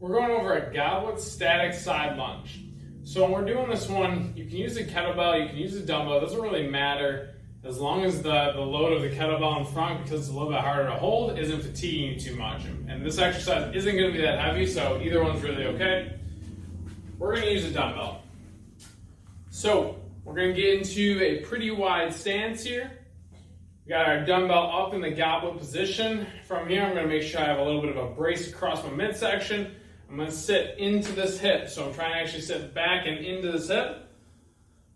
We're going over a goblet static side lunge. So when we're doing this one, you can use a kettlebell, you can use a dumbbell, it doesn't really matter as long as the load of the kettlebell in front, because it's a little bit harder to hold, isn't fatiguing you too much. And this exercise isn't going to be that heavy, so either one's really okay. We're going to use a dumbbell. So we're going to get into a pretty wide stance here. We got our dumbbell up in the goblet position. From here, I'm going to make sure I have a little bit of a brace across my midsection. I'm going to sit into this hip. So I'm trying to actually sit back and into this hip.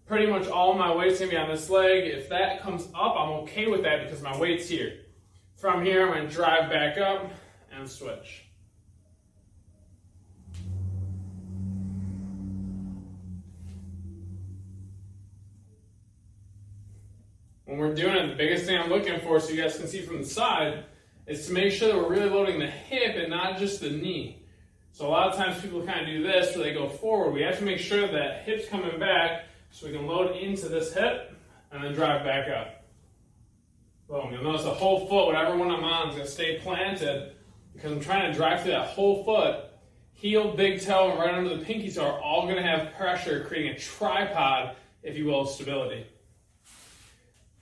Pretty much all my weight's going to be on this leg. If that comes up, I'm okay with that because my weight's here. From here, I'm going to drive back up and switch. When we're doing it, the biggest thing I'm looking for, so you guys can see from the side, is to make sure that we're really loading the hip and not just the knee. So a lot of times people kind of do this where they go forward. We have to make sure that hip's coming back so we can load into this hip and then drive back up. Boom. You'll notice the whole foot, whatever one I'm on, is going to stay planted because I'm trying to drive through that whole foot. Heel, big toe, and right under the pinky toe are all going to have pressure, creating a tripod, if you will, of stability.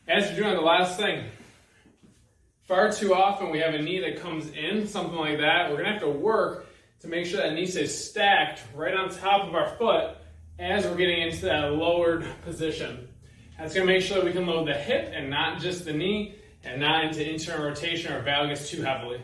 As you're doing the last thing, far too often we have a knee that comes in, something like that. We're going to have to work to make sure that knee stays stacked right on top of our foot as we're getting into that lowered position. That's going to make sure that we can load the hip and not just the knee, and not into internal rotation or valgus too heavily.